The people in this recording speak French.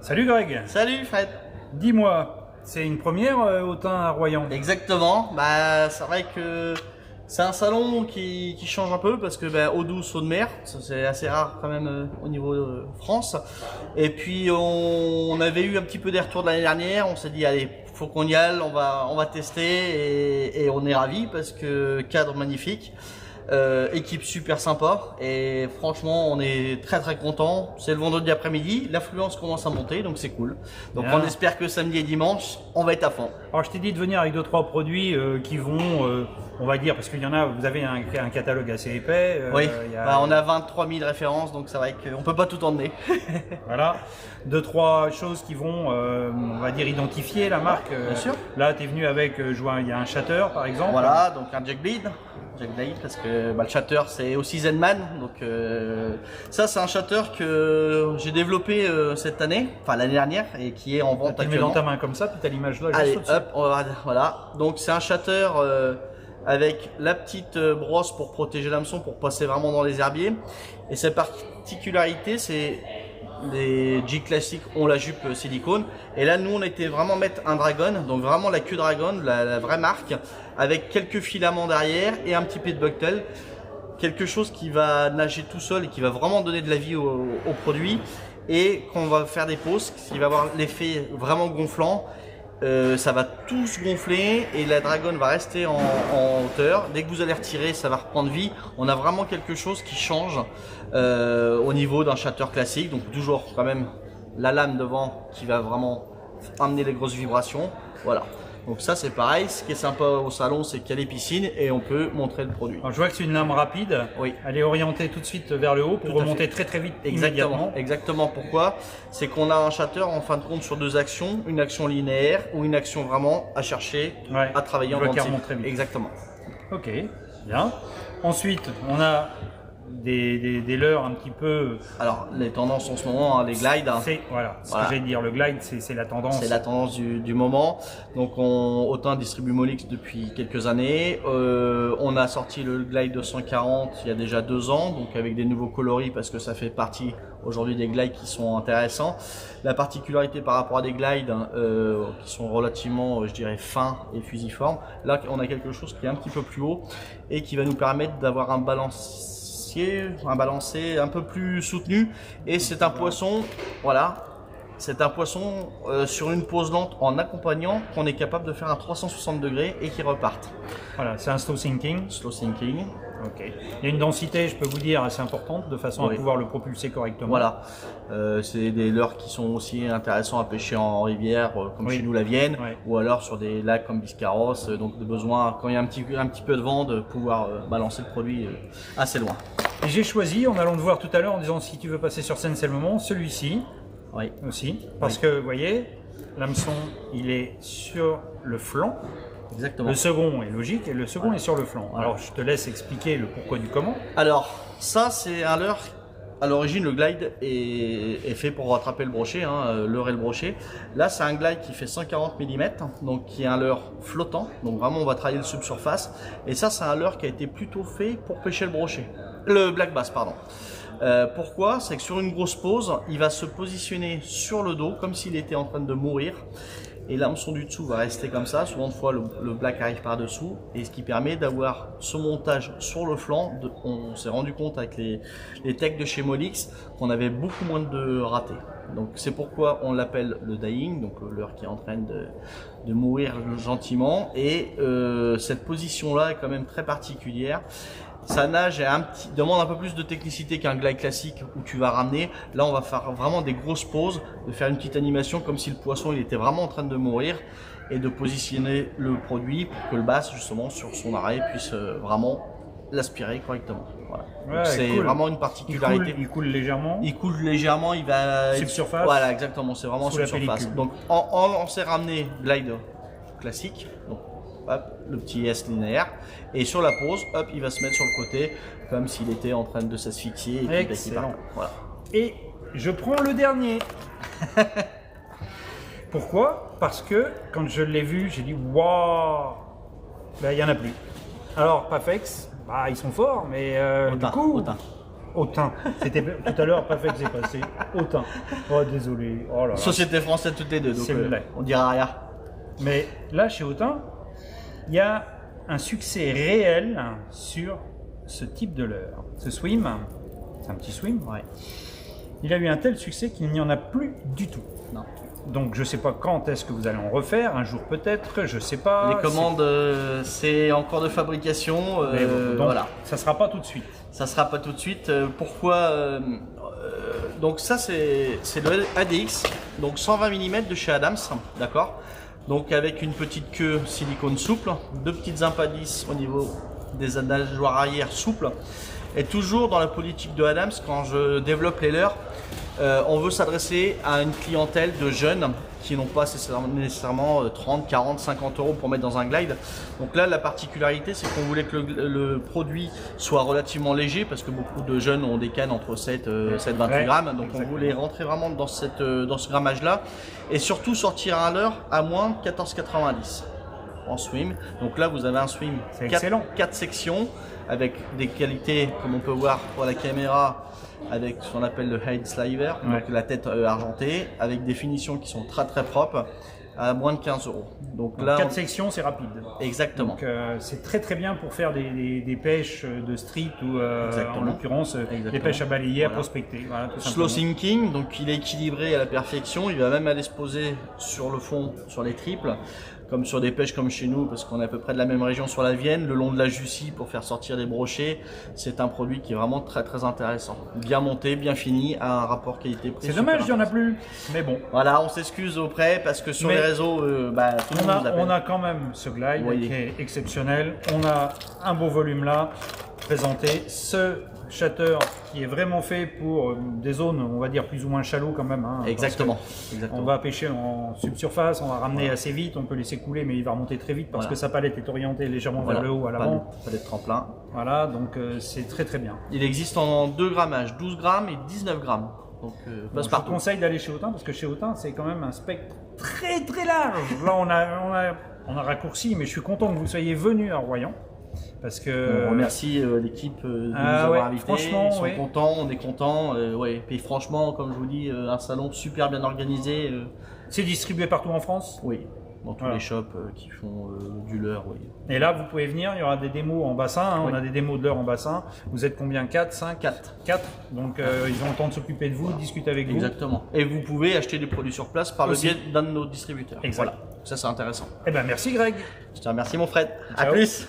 Salut Greg. Salut Fred. Dis-moi, c'est une première au thym à Royan? Exactement, c'est vrai que c'est un salon qui change un peu parce que eau douce, eau de mer, c'est assez rare quand même au niveau France. Et puis on avait eu un petit peu des retours de l'année dernière, on s'est dit allez, faut qu'on y aille, on va tester et on est ravis parce que cadre magnifique. Équipe super sympa et franchement on est très content. C'est le vendredi après-midi, l'affluence commence à monter donc c'est cool. Donc Bien. on espère que samedi et dimanche on va être à fond. Alors je t'ai dit de venir avec 2-3 produits qui vont, on va dire, parce qu'il y en a, vous avez un catalogue assez épais. Oui, il y a- on a 23 000 références donc c'est vrai qu'on peut pas tout emmener. Voilà, 2-3 choses qui vont, on va dire, identifier la marque. Bien sûr. Là, tu es venu avec, je vois, il y a un shatter par exemple. Voilà, donc un Jack Blade parce que le shatter c'est aussi Zenman. Donc ça c'est un shatter que j'ai développé cette année, enfin l'année dernière et qui est en vente Tu le mets dans actuellement. ta main comme ça, puis tu as l'image là. Allez, juste au-dessus. hop, voilà. Donc c'est un shatter avec la petite brosse pour protéger l'hameçon, pour passer vraiment dans les herbiers. Et sa particularité, c'est les G classiques ont la jupe silicone. Et là, nous, on était vraiment mettre un dragon, donc vraiment la queue dragon, la vraie marque, avec quelques filaments derrière et un petit peu de bucktail. Quelque chose qui va nager tout seul et qui va vraiment donner de la vie au produit. Et qu'on va faire des pauses, qui va avoir l'effet vraiment gonflant. Ça va tout se gonfler et la dragon va rester en hauteur. Dès que vous allez retirer, ça va reprendre vie. On a vraiment quelque chose qui change au niveau d'un shatter classique. Donc toujours quand même la lame devant qui va vraiment amener les grosses vibrations. Voilà. Donc ça c'est pareil. Ce qui est sympa au salon, c'est qu'il y a les piscines et on peut montrer le produit. Alors, je vois que c'est une lame rapide. Oui. Elle est orientée tout de suite vers le haut pour Tout à remonter fait. très vite Exactement. immédiatement. Exactement. Pourquoi? C'est qu'on a un shatter en fin de compte sur deux actions, une action linéaire ou une action vraiment à chercher, Ouais. à travailler en Bloquer, dents de scie. remonte très vite. Exactement. Ok, bien. Ensuite, on a des leurres un petit peu. Alors les tendances en ce moment, les glides, Voilà, ce Voilà. que j'allais dire, le glide, c'est la tendance. c'est la tendance du moment. Donc Autun distribue Molix depuis quelques années. On a sorti le glide 240 il y a déjà 2 ans, donc avec des nouveaux coloris parce que ça fait partie aujourd'hui des glides qui sont intéressants. La particularité par rapport à des glides qui sont relativement, je dirais, fins et fusiformes, là on a quelque chose qui est un petit peu plus haut et qui va nous permettre d'avoir un balancier un peu plus soutenu. Et c'est un poisson, voilà. C'est un poisson sur une pose lente en accompagnant qu'on est capable de faire un 360 degrés et qui reparte. Voilà, c'est un slow sinking. Slow sinking. Ok. Il y a une densité, je peux vous dire, assez importante, de façon à Oui. pouvoir le propulser correctement. Voilà. C'est des leurres qui sont aussi intéressants à pêcher en rivière, comme Oui. chez nous la Vienne, Ouais. ou alors sur des lacs comme Biscarrosse. Donc de besoin, quand il y a un petit peu de vent, de pouvoir balancer le produit assez loin. Et j'ai choisi, en allant le voir tout à l'heure, en disant si tu veux passer sur scène, c'est le moment, celui-ci Oui. aussi. Parce que, vous voyez, l'hameçon, il est sur le flanc. Exactement. Le second est logique et le second est sur le flanc. Alors, je te laisse expliquer le pourquoi du comment. Alors, ça c'est un leurre. À l'origine, le glide est fait pour rattraper le brochet, leurre et le brochet. Là, c'est un glide qui fait 140 mm, donc qui est un leurre flottant. Donc vraiment, on va travailler le subsurface. Et ça, c'est un leurre qui a été plutôt fait pour pêcher le brochet. Le black bass, pardon. Pourquoi? C'est que sur une grosse pause, il va se positionner sur le dos comme s'il était en train de mourir. Et l'hameçon du dessous va rester comme ça. Souvent de fois, le black arrive par dessous. Et ce qui permet d'avoir ce montage sur le flanc. On s'est rendu compte avec les techs de chez Molix qu'on avait beaucoup moins de ratés. Donc c'est pourquoi on l'appelle le dying, donc le leurre qui est en train de mourir gentiment. Et cette position-là est quand même très particulière. Sa nage demande un peu plus de technicité qu'un glide classique où tu vas ramener. Là, on va faire vraiment des grosses pauses, de faire une petite animation comme si le poisson il était vraiment en train de mourir et de positionner le produit pour que le bass, justement, sur son arrêt, puisse vraiment l'aspirer correctement. Voilà. Ouais, Donc, c'est cool. vraiment une particularité. Il coule légèrement. Il coule légèrement, il va... Subsurface. Voilà, exactement, c'est vraiment Sous la subsurface. pellicule. Donc, on s'est ramené glide classique. Donc, hop, le petit S linéaire, et sur la pause, hop, il va se mettre sur le côté comme s'il était en train de s'asphyxier. Et puis, Excellent. voilà. Et je prends le dernier. Pourquoi? Parce que quand je l'ai vu, j'ai dit waouh, ben, il n'y en a plus. Alors Pafex, bah, ils sont forts, mais du coup, Autant. Autun. C'était tout à l'heure, pas fait que c'est passé. Autun. Oh, désolé. Oh là là. Société française toutes les deux, donc C'est vrai. on dira rien. Mais là, chez Autun, il y a un succès réel sur ce type de leurre. Ce swim, c'est un petit swim, Ouais. il a eu un tel succès qu'il n'y en a plus du tout. Non. Donc je sais pas quand est-ce que vous allez en refaire, un jour peut-être, je sais pas. Les commandes, c'est en cours de fabrication. Mais bon, donc, voilà. ça sera pas tout de suite. Ça sera pas tout de suite. Pourquoi donc ça c'est le ADX, donc 120 mm de chez Adams, d'accord. Donc avec une petite queue silicone souple, deux petites impadis au niveau des nageoires arrière souples. Et toujours dans la politique de Adams, quand je développe les leurres, on veut s'adresser à une clientèle de jeunes qui n'ont pas nécessairement 30, 40, 50 euros pour mettre dans un glide. Donc là, la particularité, c'est qu'on voulait que le produit soit relativement léger parce que beaucoup de jeunes ont des cannes entre 7 et 28 grammes. Donc on voulait rentrer vraiment dans ce grammage-là et surtout sortir un leurre à moins de 14,90 en swim. Donc là, vous avez un swim 4 sections avec des qualités, comme on peut voir pour la caméra, avec ce qu'on appelle le head sliver, donc la tête argentée, avec des finitions qui sont très très propres, à moins de 15 euros. Donc là, 4 sections, c'est rapide. Exactement. Donc c'est très très bien pour faire des pêches de street ou en l'occurrence des pêches à balayer, à prospecter. Voilà, slow sinking, donc il est équilibré à la perfection, il va même aller se poser sur le fond, sur les triples, comme sur des pêches comme chez nous, parce qu'on est à peu près de la même région sur la Vienne, le long de la Jussie pour faire sortir des brochets. C'est un produit qui est vraiment très très intéressant. Bien monté, bien fini, à un rapport qualité-prix. C'est dommage, il n'y en a plus, mais bon. Voilà, on s'excuse auprès parce que sur les réseaux, tout le monde nous appelle. On a quand même ce glide qui est exceptionnel. On a un beau volume là, présenté. Ce shatter qui est vraiment fait pour des zones, on va dire plus ou moins shallow quand même. Hein, Exactement. On va pêcher en subsurface, on va ramener assez vite, on peut laisser couler, mais il va remonter très vite parce que sa palette est orientée légèrement vers le haut à l'avant. Palette tremplin. Voilà, donc c'est très très bien. Il existe en 2 grammages, 12 grammes et 19 grammes. Donc, je vous conseille d'aller chez Autun parce que chez Autun c'est quand même un spectre très très large. Là on a raccourci, mais je suis content que vous soyez venus à Royan. Parce que on remercie l'équipe de nous avoir invités. Franchement, ils sont contents, on est contents. Puis franchement, comme je vous dis, un salon super bien organisé. C'est distribué partout en France? Oui, dans tous les shops qui font du leurre. Oui. Et là, vous pouvez venir, il y aura des démos en bassin. Hein, on a des démos de leurre en bassin. Vous êtes combien? 4, 5? 4. Donc ils ont le temps de s'occuper de vous, de discuter avec vous. Exactement. Et vous pouvez acheter des produits sur place par le biais d'un de nos distributeurs. Exact. Voilà, ça c'est intéressant. Eh ben merci Greg. Je te remercie mon Fred. Ciao. À plus.